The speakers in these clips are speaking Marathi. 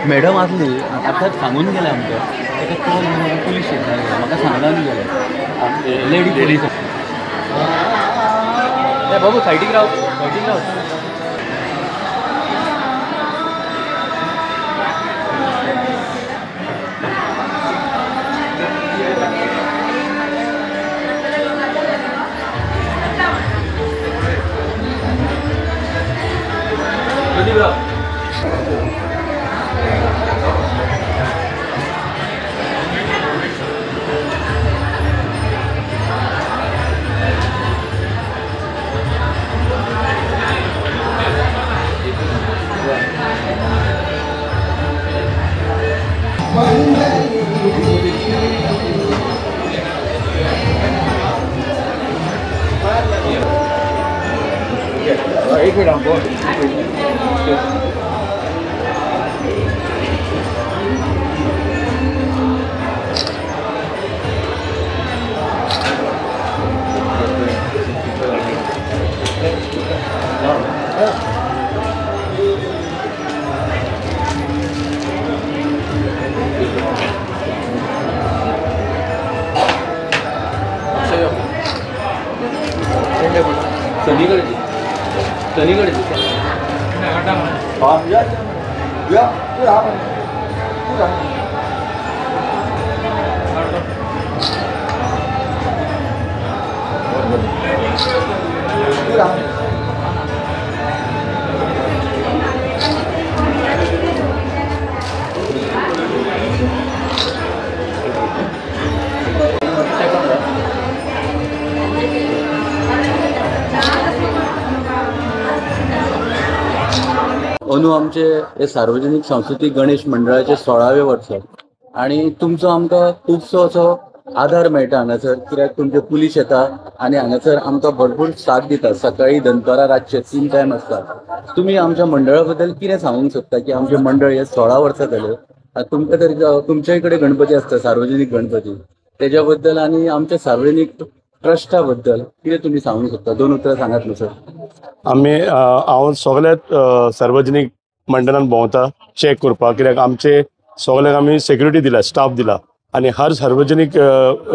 मॅडम आसली आतांच सांगून गेले आमकां ताका कॉल म्हणून पुलीस स्टेशनार गेलो म्हाका सांगला आनी गेले लेडी पुलीस ए बाबू सायडीक राव सायडीक राव एक मिनट हमको सनीकडे सनीकडे अंदू आमचे हे सार्वजनिक सांस्कृतिक गणेश मंडळाचे 16वे वर्स आणि तुमचो आमकां खुबसो असो आधार मेळटा हांगासर कित्याक तुमचे पुलीस येता आनी हांगासर आमकां भरपूर साथ दिता सकाळी दनपारां रातचे 3 टायम आसता तुमी आमच्या मंडळा बद्दल कितें सांगूंक सोदता की आमचे मंडळ हे 16 वर्सां जाले तुमकां तरी तुमच्याय कडेन गणपती आसता सार्वजनिक गणपती तेज्या बद्दल आनी आमच्या सार्वजनिक ट्रस्टा बद्दल कितें तुमी सांगूंक सोदता 2 उतरां सांगात न्हू सर हांव सगळ्यात सार्वजनिक मंडळान भोंवता चेक करपाक कित्याक आमचे सगळ्यांक आमी सेक्युरिटी दिला स्टाफ दिला आनी हर सार्वजनिक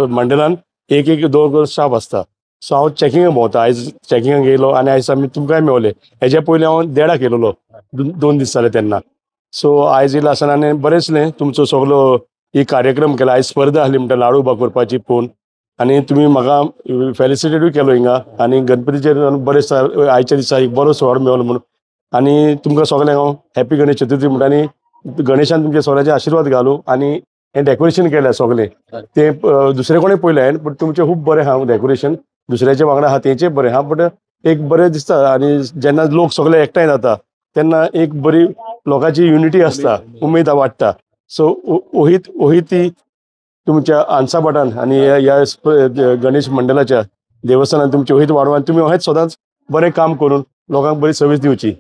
मंडळान एक एक दोन स्टाफ आसता सो हांव चॅकिंगाक भोंवता आयज चॅकिंगाक येयलो आनी आयज आमी तुमकांय मेवले हेज्या पयलीं हांव देडाक येयलोलो 2 दीस जाले तेन्ना सो आयज येयलो आसतना आनी बरें दिसलें तुमचो सगळो ही कार्यक्रम केला आयज स्पर्धा आसली म्हणटा लाडू उबा करपाची पळोवन आनी तुमी म्हाका फेलिसिटेटूय केलो हिंगा आनी गणपतीचेर बरें आयच्या दिसा एक बरो सुवाळो मेळलो म्हणून आनी तुमकां सगळ्यांक हांव हॅपी गणेश चतुर्थी म्हणटा आनी गणेशान तुमचे सगळ्यांचे आशिर्वाद घालूं आनी हें डेकोरेशन केलें सगळें तें दुसरे कोणें पळयलें हांवें बट तुमचें खूब बरें आहा डेकोरेशन दुसऱ्याच्या वांगडा आहा तेंचें बरें आहा बट एक बरें दिसता आनी जेन्ना लोक सगळे एकठांय जाता तेन्ना एक बरी लोकांची युनिटी आसता उमेद वाडटा सो ओही ती तुमच्या आनसाभाटान आनी ह्या गणेश मंडळाच्या देवस्थानान तुमची ओहीत वाडोवन तुमी अहेंच सदांच बरें काम करून लोकांक बरी सर्वीस दिवची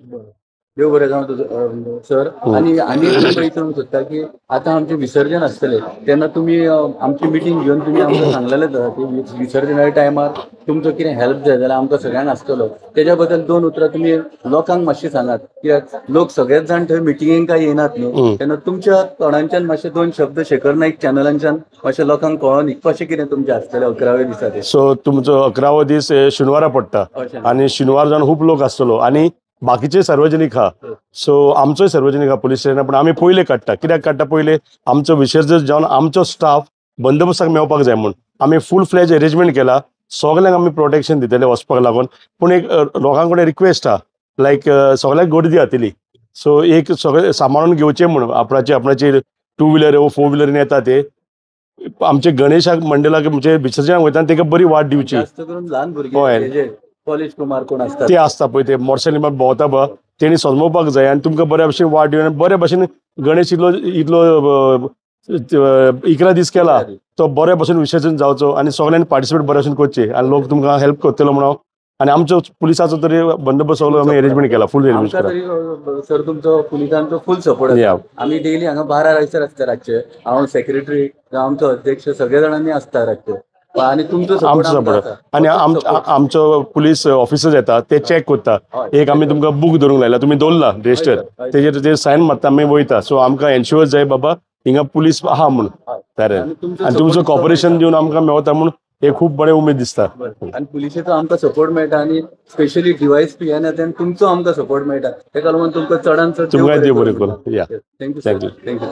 देव बरें जावं सर आनी विचारूंक सोदता की आतां आमचें विसर्जन आसतलें तेन्ना तुमी आमची मिटींग घेवन तुमी आमकां सांगलेलें की विसर्जनाच्या टायमार तुमचो कितें हेल्प जाय जाल्यार आमकां सगळ्यांक आसतलो तेज्या बद्दल 2 उतरां तुमी लोकांक मातशें सांगात कित्याक लोक सगळेच जाण थंय मिटिंगेक काय येनात न्हू तेन्ना तुमच्या तोंडांच्यान मातशें 2 शब्द शेखर नाईक चॅनलांच्यान मातशें लोकांक कळोन कशें कितें तुमचें आसतलें 11व्या दिसा ते सो तुमचो 11वो दीस शेनवारा पडटा आनी शेनवार जावन खूब लोक आसतलो आनी बाकीचे सार्वजनीक आहा सो आमचोय सार्वजनीक आहा पुलीस स्टेशन पण आमी पयले काडटा कित्याक काडटा पयले आमचो विसर्जन जावन आमचो स्टाफ बंदोबस्ताक मेवपाक जाय म्हूण आमी फूल फ्लॅज अरेंजमेंट केला सगळ्यांक आमी प्रोटेक्शन दितले वचपाक लागून पूण एक लोकां कडेन रिक्वेस्ट आहा लायक सगळ्यांक गर्दी जातली सो एक सगळे सांबाळून घेवचें म्हणून आपणाची 2 व्हिलर वो 4 व्हिलरीन येता ते आमचे गणेशाक मंडळाक म्हणजे विसर्जनाक वयता ताका बरी वाट दिवची ल्हान भुरगे कॉलेज कुमार कोण आसता ते आसता पळय ते मोटरसायकलीन भोंवता पळय तेणी समजोवपाक जाय आनी तुमकां बऱ्या भशेन वाट दिवन बऱ्या भशेन गणेश इतलो 11 दीस केला तो बऱ्या भशेन विसर्जन जावचो आनी सगळ्यांनी पार्टिसिपेट बऱ्या भशेन करचे आनी लोक तुमकां हेल्प करतलो म्हणून आनी आमचो पुलिसाचो तरी बंदोबस्त सगळो आमी अरेंजमेंट केला फूल अरेंजमेंट सर तुमचो पुलिसांचो फूल सपोर्ट आमी डेली हांगा 12 रायसर आसता रातचे हांव सेक्रेटरी आमचो अध्यक्ष सगळे जाणांनी आसता रातचे आणि तुमचो आमचो सपोर्ट आणि आमचो पुलीस ऑफिसर्स येतात ते चॅक करता. एक आमी तुमकां बूक धरूंक लायला, तुमी दवरला रजिस्टर, तेजेर जे सायन मारता आमी वयता. सो आमकां एन्श्युअर जाय बाबा हिंगा पुलीस आहा म्हणून तारे, आनी तुमचो कॉपरेशन दिवन आमकां मेवता म्हणून हे खूब बरें उमेद दिसता. आणि पुलिशेचो आमकां सपोर्ट मेळटा आणि स्पेशली DYSP तुमचो आमकां सपोर्ट मेळटा. तेका लागून तुमकां चडांत चड तुमकां देव बरें करूं. या थँक्यू थँक्यू. थँक्यू.